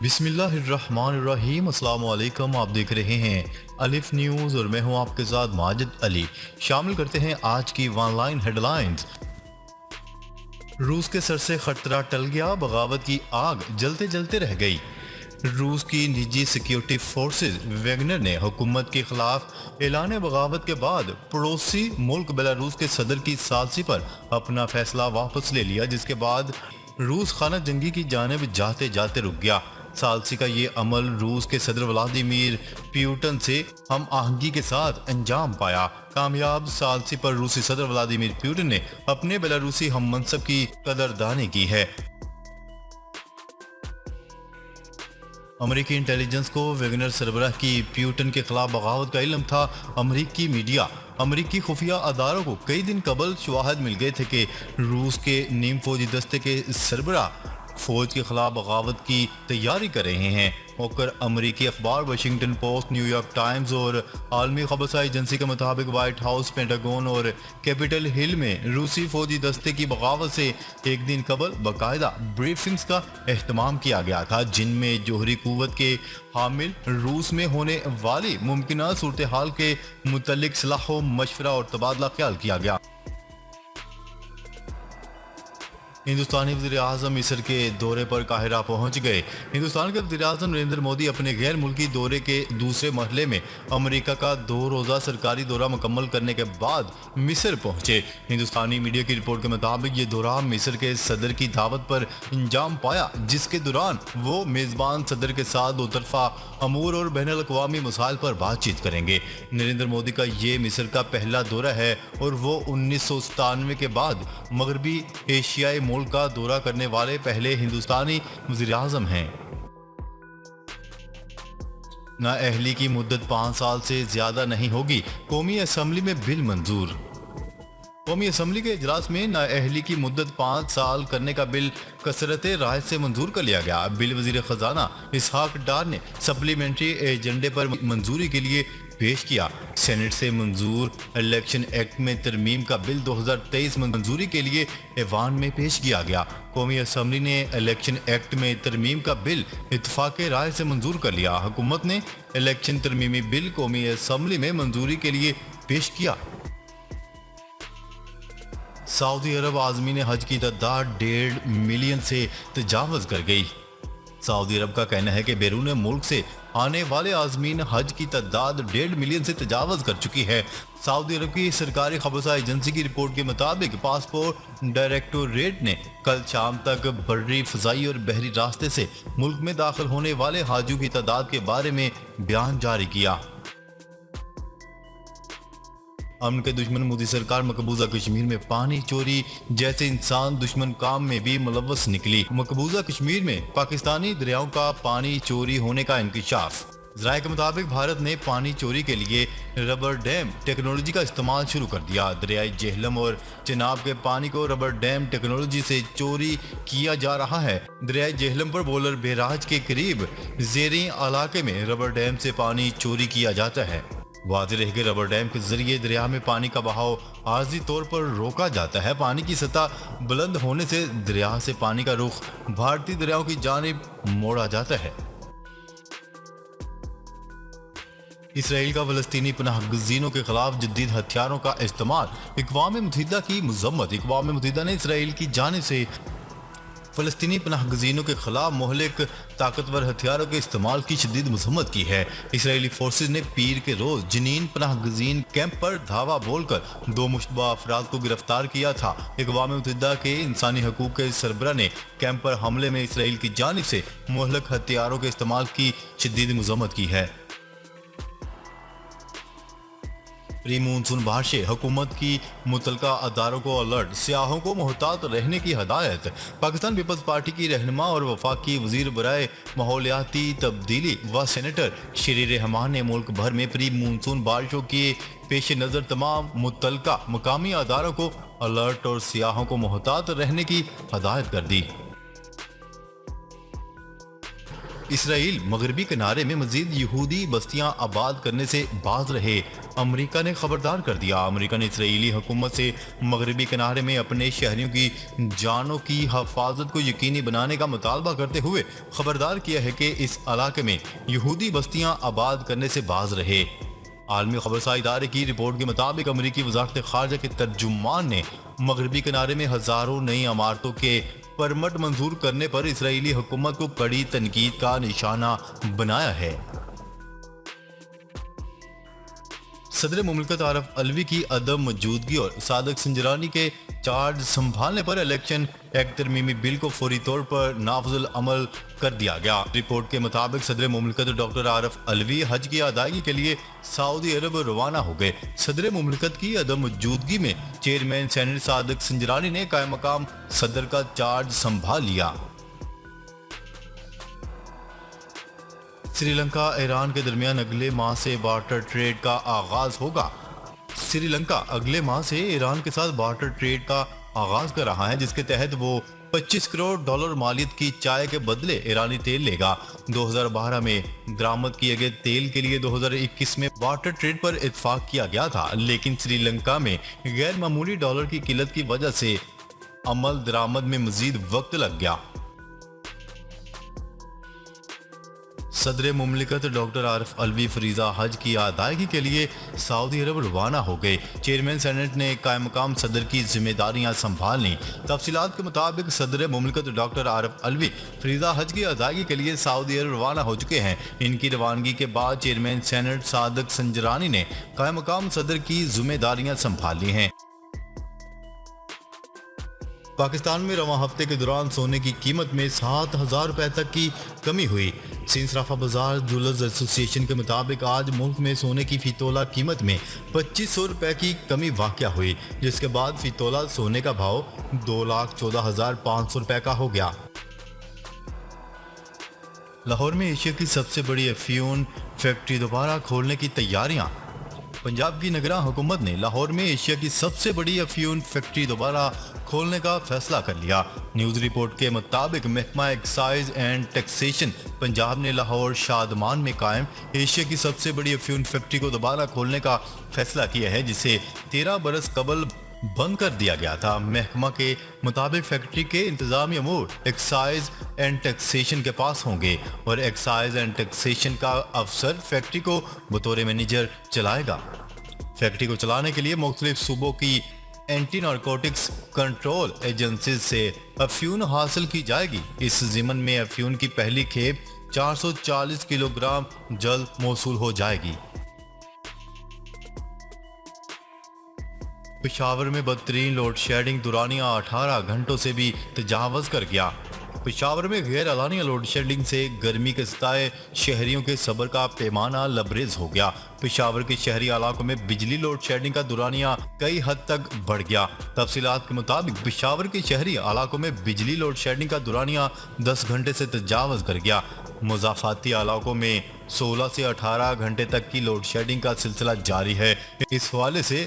بسم اللہ الرحمن الرحیم۔ السلام علیکم، آپ دیکھ رہے ہیں الف نیوز اور میں ہوں آپ کے ساتھ ماجد علی۔ شامل کرتے ہیں آج کی ون لائن ہیڈ لائنز۔ روس کے سر سے خطرہ ٹل گیا، بغاوت کی آگ جلتے جلتے رہ گئی۔ روس کی نجی سیکیورٹی فورسز ویگنر نے حکومت کے خلاف اعلان بغاوت کے بعد پڑوسی ملک بیلاروس کے صدر کی ثالثی پر اپنا فیصلہ واپس لے لیا، جس کے بعد روس خانہ جنگی کی جانب جاتے جاتے رک گیا۔ ثالثی کا یہ عمل روس کے صدر ولادیمیر پیوٹن سے ہم آہنگی کے ساتھ انجام پایا۔ کامیاب ثالثی پر روسی صدر ولادیمیر پیوٹن نے اپنے بیلاروسی ہم منصب کی قدردانی کی ہے۔ امریکی انٹیلیجنس کو ویگنر سربراہ کی پیوٹن کے خلاف بغاوت کا علم تھا۔ امریکی میڈیا امریکی خفیہ اداروں کو کئی دن قبل شواہد مل گئے تھے کہ روس کے نیم فوجی دستے کے سربراہ فوج کے خلاف بغاوت کی تیاری کر رہے ہیں۔ موقر امریکی اخبار Washington post, new York Times اور عالمی خبرساں ایجنسی کے مطابق وائٹ ہاؤس، پینٹاگون اور کیپٹل ہل میں روسی فوجی دستے کی بغاوت سے ایک دن قبل باقاعدہ بریفنگز کا اہتمام کیا گیا تھا، جن میں جوہری قوت کے حامل روس میں ہونے والی ممکنہ صورتحال کے متعلق صلاح و مشورہ اور تبادلہ خیال کیا گیا۔ ہندوستانی وزیر اعظم مصر کے دورے پر قاہرہ پہنچ گئے۔ ہندوستان کے وزیر اعظم نریندر مودی اپنے غیر ملکی دورے کے دوسرے مرحلے میں امریکہ کا 2 روزہ سرکاری دورہ مکمل کرنے کے بعد مصر پہنچے۔ ہندوستانی میڈیا کی رپورٹ کے مطابق یہ دورہ مصر کے صدر کی دعوت پر انجام پایا، جس کے دوران وہ میزبان صدر کے ساتھ 2 طرفہ امور اور بین الاقوامی مسائل پر بات چیت کریں گے۔ نریندر مودی کا یہ مصر کا پہلا دورہ ہے اور وہ 1997 کے بعد مغربی ایشیائی ملک کا دورہ کرنے والے پہلے ہندوستانی وزیر اعظم ہیں۔ نااہلی کی مدت 5 سال سے زیادہ نہیں ہوگی، قومی اسمبلی میں بل منظور۔ قومی اسمبلی کے اجلاس میں نااہلی کی مدت 5 سال کرنے کا بل کثرت رائے سے منظور کر لیا گیا۔ بل وزیر خزانہ اسحاق ڈار نے سپلیمنٹری ایجنڈے پر منظوری کے لیے پیش کیا۔ سینٹ سے منظور الیکشن ایکٹ میں ترمیم کا بل 2023 منظوری کے لیے ایوان میں پیش کیا گیا۔ قومی اسمبلی نے الیکشن ایکٹ میں ترمیم کا بل اتفاق رائے سے منظور کر لیا۔ حکومت نے الیکشن ترمیمی بل قومی اسمبلی میں منظوری کے لیے پیش کیا۔ سعودی عرب عازمین حج کی تعداد 1.5 ملین سے تجاوز کر گئی۔ سعودی عرب کا کہنا ہے کہ بیرون ملک سے آنے والے عازمین حج کی تعداد 1.5 ملین سے تجاوز کر چکی ہے۔ سعودی عرب کی سرکاری خبرساں ایجنسی کی رپورٹ کے مطابق پاسپورٹ ڈائریکٹوریٹ نے کل شام تک بری، فضائی اور بحری راستے سے ملک میں داخل ہونے والے حاجیوں کی تعداد کے بارے میں بیان جاری کیا۔ امن کے دشمن مودی سرکار مقبوضہ کشمیر میں پانی چوری جیسے انسان دشمن کام میں بھی ملوث نکلی۔ مقبوضہ کشمیر میں پاکستانی دریاؤں کا پانی چوری ہونے کا انکشاف۔ ذرائع کے مطابق بھارت نے پانی چوری کے لیے ربر ڈیم ٹیکنالوجی کا استعمال شروع کر دیا۔ دریائے جہلم اور چناب کے پانی کو ربر ڈیم ٹیکنالوجی سے چوری کیا جا رہا ہے۔ دریائے جہلم پر بولر بیراج کے قریب زیریں علاقے میں ربر ڈیم سے پانی چوری کیا جاتا ہے۔ واضح رہے کہ ربر ڈیم کے ذریعے دریا میں پانی کا بہاؤ عارضی طور پر روکا جاتا ہے۔ پانی کی سطح بلند ہونے سے دریا سے پانی کا رخ بھارتی دریاؤں کی جانب موڑا جاتا ہے۔ اسرائیل کا فلسطینی پناہ گزینوں کے خلاف جدید ہتھیاروں کا استعمال، اقوام متحدہ کی مذمت۔ اقوام متحدہ نے اسرائیل کی جانب سے فلسطینی پناہ گزینوں کے خلاف مہلک طاقتور ہتھیاروں کے استعمال کی شدید مذمت کی ہے۔ اسرائیلی فورسز نے پیر کے روز جنین پناہ گزین کیمپ پر دھاوا بول کر 2 مشتبہ افراد کو گرفتار کیا تھا۔ اقوام متحدہ کے انسانی حقوق کے سربراہ نے کیمپ پر حملے میں اسرائیل کی جانب سے مہلک ہتھیاروں کے استعمال کی شدید مذمت کی ہے۔ پری مونسون بارشیں، حکومت کی متعلقہ اداروں کو الرٹ، سیاحوں کو محتاط رہنے کی ہدایت۔ پاکستان پیپلز پارٹی کی رہنما اور وفاقی وزیر برائے ماحولیاتی تبدیلی و سینیٹر شیری رحمان نے ملک بھر میں پری مونسون بارشوں کے پیش نظر تمام متعلقہ مقامی اداروں کو الرٹ اور سیاحوں کو محتاط رہنے کی ہدایت کر دی۔ اسرائیل مغربی کنارے میں مزید یہودی بستیاں آباد کرنے سے باز رہے، امریکہ نے خبردار کر دیا۔ امریکہ نے اسرائیلی حکومت سے مغربی کنارے میں اپنے شہریوں کی جانوں کی حفاظت کو یقینی بنانے کا مطالبہ کرتے ہوئے خبردار کیا ہے کہ اس علاقے میں یہودی بستیاں آباد کرنے سے باز رہے۔ عالمی خبرساں ادارے کی رپورٹ کے مطابق امریکی وزارت خارجہ کے ترجمان نے مغربی کنارے میں ہزاروں نئی عمارتوں کے پرمٹ منظور کرنے پر اسرائیلی حکومت کو کڑی تنقید کا نشانہ بنایا ہے۔ صدر مملکت عارف علوی کی عدم موجودگی اور صادق سنجرانی کے چارج سنبھالنے پر الیکشن ایکٹ ترمیمی بل کو فوری طور پر نافذ العمل کر دیا گیا۔ رپورٹ کے مطابق صدر مملکت ڈاکٹر عارف علوی حج کی ادائیگی کے لیے سعودی عرب روانہ ہو گئے۔ صدر مملکت کی عدم موجودگی میں چیئرمین سینٹ صادق سنجرانی نے قائم مقام صدر کا چارج سنبھال لیا۔ سری لنکا ایران کے درمیان اگلے ماہ سے بارٹر ٹریڈ کا آغاز ہوگا۔ سری لنکا اگلے ماہ سے ایران کے ساتھ بارٹر ٹریڈ کا آغاز کر رہا ہے، جس کے تحت وہ $25 کروڑ مالیت کی چائے کے بدلے ایرانی تیل لے گا۔ 2012 میں درآمد کیے گئے تیل کے لیے 2021 میں بارٹر ٹریڈ پر اتفاق کیا گیا تھا، لیکن سری لنکا میں غیر معمولی ڈالر کی قلت کی وجہ سے عمل درآمد میں مزید وقت لگ گیا۔ صدر مملکت ڈاکٹر عارف علوی فریضہ حج کی ادائیگی کے لیے سعودی عرب روانہ ہو گئے۔ چیئرمین سینٹ نے قائم مقام صدر کی ذمہ داریاں سنبھال لیں۔ تفصیلات کے مطابق صدر مملکت ڈاکٹر عارف علوی فریضہ حج کی ادائیگی کے لیے سعودی عرب روانہ ہو چکے ہیں۔ ان کی روانگی کے بعد چیئرمین سینٹ صادق سنجرانی نے قائم مقام صدر کی ذمہ داریاں سنبھال لی ہیں۔ پاکستان میں رواں ہفتے کے دوران سونے کی قیمت میں 7,000 روپے تک کی کمی ہوئی۔ سندھ صرافہ بازار جولرز ایسوسی ایشن کے مطابق آج ملک میں سونے کی فی تولہ قیمت میں 2,500 روپے کی کمی واقع ہوئی، جس کے بعد فی تولہ سونے کا بھاؤ 2,14,500 روپے کا ہو گیا۔ لاہور میں ایشیا کی سب سے بڑی افیون فیکٹری دوبارہ کھولنے کی تیاریاں۔ پنجاب کی نگراں حکومت نے لاہور میں ایشیا کی سب سے بڑی افیون فیکٹری دوبارہ کھولنے کا فیصلہ کر لیا۔ نیوز رپورٹ کے مطابق محکمہ ایکسائز اینڈ ٹیکسیشن پنجاب نے لاہور شادمان میں قائم ایشیا کی سب سے بڑی افیون فیکٹری کو دوبارہ کھولنے کا فیصلہ کیا ہے، جسے 13 برس قبل بند کر دیا گیا تھا۔ محکمہ کے مطابق فیکٹری کے انتظامی امور ایکسائز اینڈ ٹیکسیشن کے پاس ہوں گے اور ایکسائز اینڈ ٹیکسیشن کا افسر فیکٹری کو بطور مینیجر چلائے گا۔ فیکٹری کو چلانے کے لیے مختلف صوبوں کی اینٹی نارکوٹکس کنٹرول ایجنسیز سے افیون حاصل کی جائے گی۔ اس ضمن میں افیون کی پہلی کھیپ 440 کلو گرام جلد موصول ہو جائے گی۔ پشاور میں بدترین لوڈ شیڈنگ دورانیہ 18 گھنٹوں سے بھی تجاوز کر گیا۔ پشاور میں غیر اعلانیہ لوڈ شیڈنگ سے گرمی کے ستائے شہریوں کے صبر کا پیمانہ لبریز ہو گیا۔ پشاور کے شہری علاقوں میں بجلی لوڈ شیڈنگ کا دورانیہ کئی حد تک بڑھ گیا۔ تفصیلات کے مطابق پشاور کے شہری علاقوں میں بجلی لوڈ شیڈنگ کا دورانیہ 10 گھنٹے سے تجاوز کر گیا۔ مضافاتی علاقوں میں 16 سے 18 گھنٹے تک کی لوڈ شیڈنگ کا سلسلہ جاری ہے۔ اس حوالے سے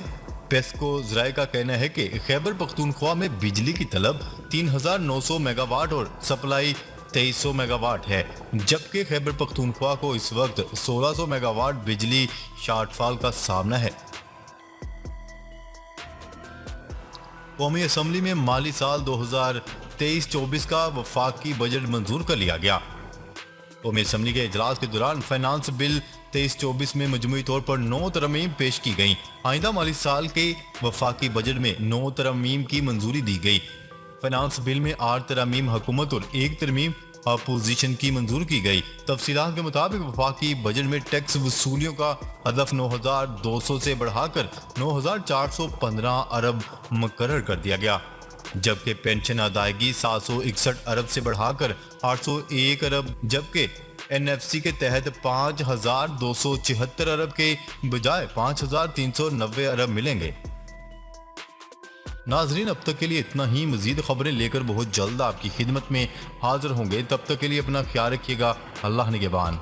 پیسکو ذرائع کا کہنا ہے کہ خیبر پختونخوا میں بجلی کی طلب 3,900 میگا واٹ اور سپلائی 2,300 میگا واٹ ہے، جبکہ خیبر پختونخوا کو اس وقت 1,600 میگا واٹ بجلی شارٹ فال کا سامنا ہے۔ قومی اسمبلی میں مالی سال 2023-24 کا وفاقی بجٹ منظور کر لیا گیا۔ قومی اسمبلی کے اجلاس کے دوران فائنانس بل 23-24 میں مجموعی طور پر 9 ترامیم پیش کی گئیں۔ آئندہ مالی سال کے وفاقی بجٹ میں 9 ترامیم کی منظوری دی گئی۔ فائنانس بل میں 8 ترامیم حکومت اور 1 ترمیم اپوزیشن کی منظور کی گئی۔ تفصیلات کے مطابق وفاقی بجٹ میں ٹیکس وصولیوں کا ہدف 9,200 سے بڑھا کر 9,415 ارب مقرر کر دیا گیا، جبکہ پینشن ادائیگی 761 ارب سے بڑھا کر 801 ارب، جبکہ این ایف سی کے تحت 5,276 ارب کے بجائے 5,390 ارب ملیں گے۔ ناظرین، اب تک کے لیے اتنا ہی۔ مزید خبریں لے کر بہت جلد آپ کی خدمت میں حاضر ہوں گے۔ تب تک کے لیے اپنا خیال رکھیے گا۔ اللہ نگہبان۔